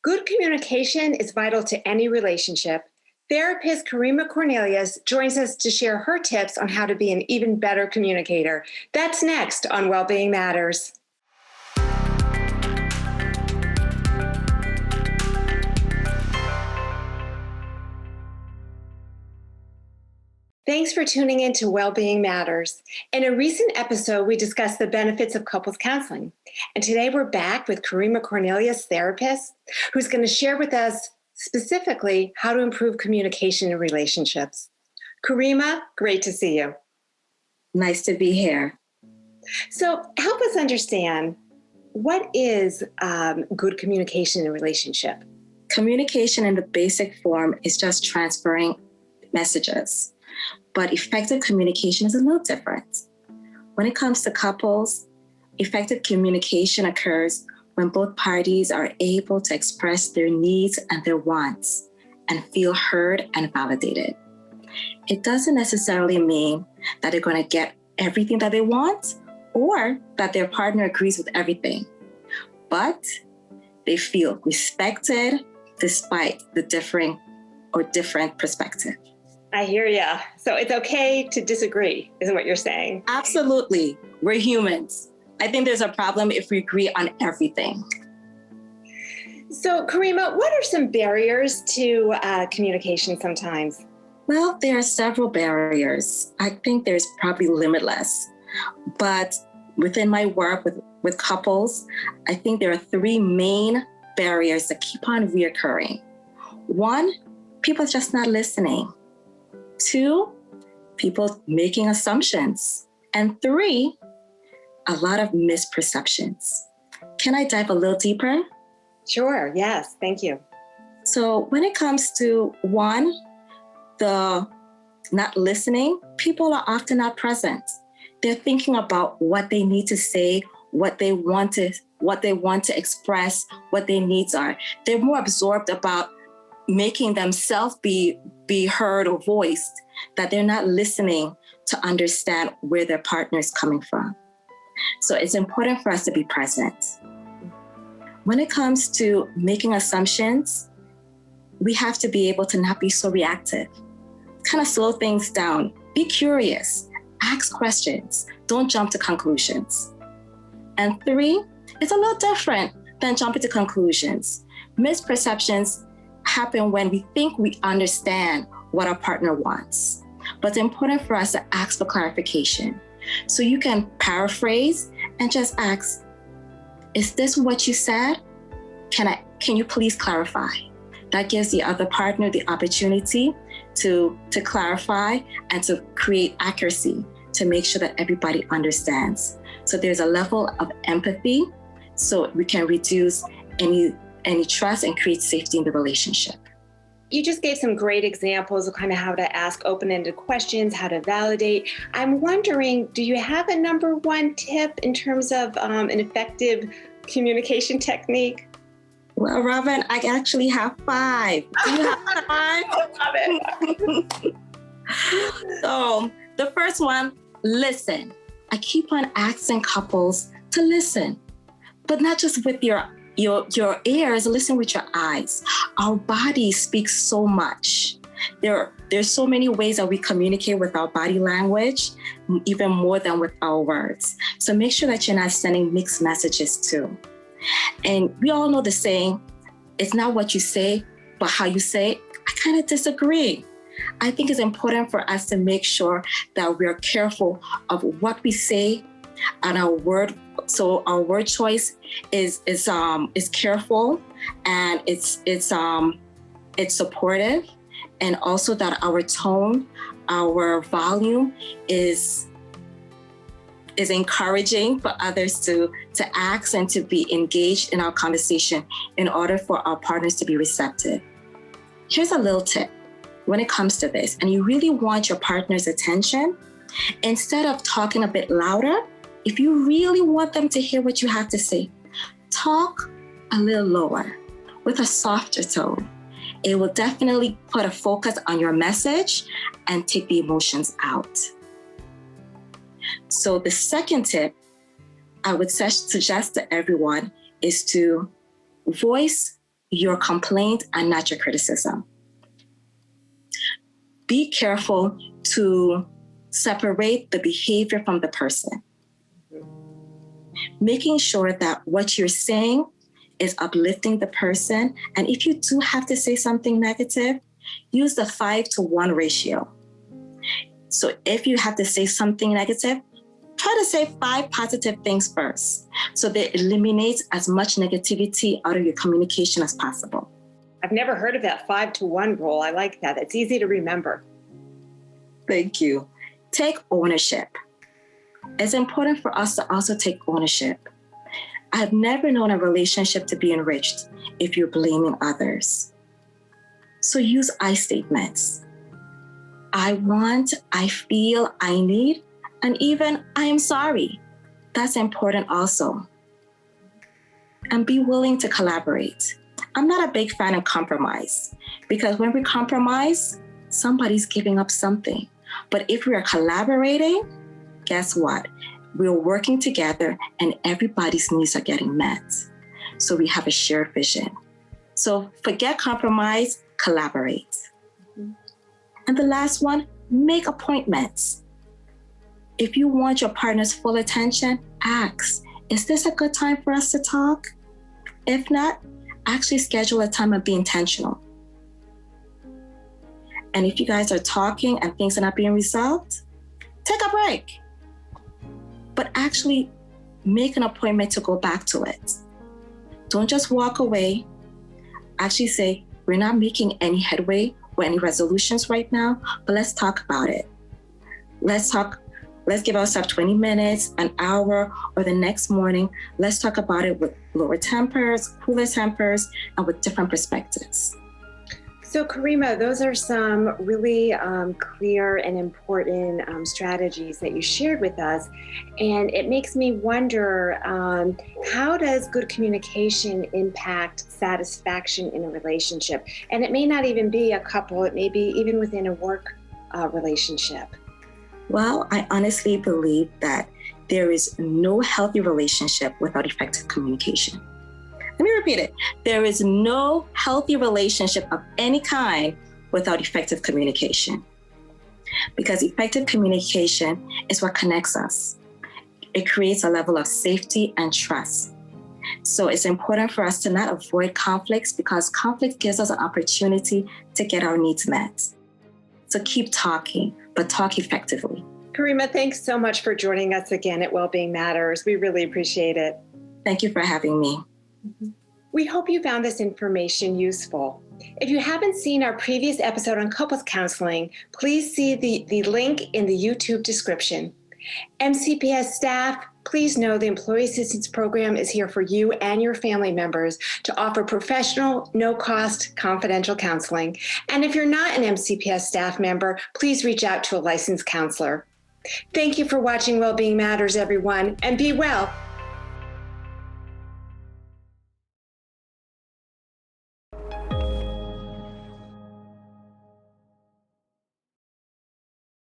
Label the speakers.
Speaker 1: Good communication is vital to any relationship. Therapist Karimah Cornelius joins us to share her tips on how to be an even better communicator. That's next on Wellbeing Matters. Thanks for tuning in to Wellbeing Matters. In a recent episode, we discussed the benefits of couples counseling. And today we're back with Karimah Cornelius, therapist, who's going to share with us specifically how to improve communication in relationships. Karimah, great to see you.
Speaker 2: Nice to be here.
Speaker 1: So help us understand, what is good communication in a relationship?
Speaker 2: Communication in the basic form is just transferring messages. But effective communication is a little different. When it comes to couples, effective communication occurs when both parties are able to express their needs and their wants and feel heard and validated. It doesn't necessarily mean that they're going to get everything that they want or that their partner agrees with everything, but they feel respected despite the different perspective.
Speaker 1: I hear ya. So it's okay to disagree, is what you're saying.
Speaker 2: Absolutely. We're humans. I think there's a problem if we agree on everything.
Speaker 1: So Karimah, what are some barriers to communication sometimes?
Speaker 2: Well, there are several barriers. I think there's probably limitless. But within my work with couples, I think there are three main barriers that keep on reoccurring. One, people just not listening. Two, people making assumptions. And three, a lot of misperceptions. Can I dive a little deeper?
Speaker 1: Sure, yes, thank you.
Speaker 2: So when it comes to one, the not listening, people are often not present. They're thinking about what they need to say, what they want to express, what their needs are. They're more absorbed about making themselves be heard or voiced, that they're not listening to understand where their partner is coming from. So it's important for us to be present. When it comes to making assumptions, we have to be able to not be so reactive. Kind of slow things down. Be curious. Ask questions. Don't jump to conclusions. And three, it's a little different than jumping to conclusions. Misperceptions happen when we think we understand what our partner wants. But it's important for us to ask for clarification. So you can paraphrase and just ask, is this what you said? Can you please clarify? That gives the other partner the opportunity to clarify and to create accuracy to make sure that everybody understands. So there's a level of empathy so we can reduce any trust and create safety in the relationship.
Speaker 1: You just gave some great examples of kind of how to ask open-ended questions, how to validate. I'm wondering, do you have a number one tip in terms of an effective communication technique?
Speaker 2: Well, Robin, I actually have 5. Do you have 5?
Speaker 1: I love it.
Speaker 2: So the first one, listen. I keep on asking couples to listen, but not just with your ears, listen with your eyes. Our body speaks so much. There's so many ways that we communicate with our body language, even more than with our words. So make sure that you're not sending mixed messages too. And we all know the saying, it's not what you say, but how you say it. I kind of disagree. I think it's important for us to make sure that we're careful of what we say and our word. So our word choice is careful and it's supportive, and also that our tone, our volume is encouraging for others to ask and to be engaged in our conversation in order for our partners to be receptive. Here's a little tip when it comes to this, and you really want your partner's attention, instead of talking a bit louder, if you really want them to hear what you have to say, talk a little lower with a softer tone. It will definitely put a focus on your message and take the emotions out. So the second tip I would suggest to everyone is to voice your complaint and not your criticism. Be careful to separate the behavior from the person. Making sure that what you're saying is uplifting the person. And if you do have to say something negative, use the 5-to-1 ratio. So if you have to say something negative, try to say 5 positive things first, so that it eliminates as much negativity out of your communication as possible.
Speaker 1: I've never heard of that 5-to-1 rule. I like that. It's easy to remember.
Speaker 2: Thank you. Take ownership. It's important for us to also take ownership. I've never known a relationship to be enriched if you're blaming others. So use I statements. I want, I feel, I need, and even I am sorry. That's important also. And be willing to collaborate. I'm not a big fan of compromise, because when we compromise, somebody's giving up something. But if we are collaborating, guess what? We're working together and everybody's needs are getting met. So we have a shared vision. So forget compromise, collaborate. Mm-hmm. And the last one, make appointments. If you want your partner's full attention, ask, is this a good time for us to talk? If not, actually schedule a time and be intentional. And if you guys are talking and things are not being resolved, take a break. But actually make an appointment to go back to it. Don't just walk away. Actually say, we're not making any headway or any resolutions right now, but let's talk about it. Let's give ourselves 20 minutes, an hour, or the next morning. Let's talk about it with lower tempers, cooler tempers, and with different perspectives.
Speaker 1: So Karimah, those are some really clear and important strategies that you shared with us. And it makes me wonder, how does good communication impact satisfaction in a relationship? And it may not even be a couple, it may be even within a work relationship.
Speaker 2: Well, I honestly believe that there is no healthy relationship without effective communication. Let me repeat it. There is no healthy relationship of any kind without effective communication. Because effective communication is what connects us. It creates a level of safety and trust. So it's important for us to not avoid conflicts, because conflict gives us an opportunity to get our needs met. So keep talking, but talk effectively.
Speaker 1: Karimah, thanks so much for joining us again at Wellbeing Matters. We really appreciate it.
Speaker 2: Thank you for having me.
Speaker 1: We hope you found this information useful. If you haven't seen our previous episode on couples counseling, please see the link in the YouTube description. MCPS staff, please know the Employee Assistance Program is here for you and your family members to offer professional, no-cost, confidential counseling. And if you're not an MCPS staff member, please reach out to a licensed counselor. Thank you for watching Wellbeing Matters, everyone, and be well.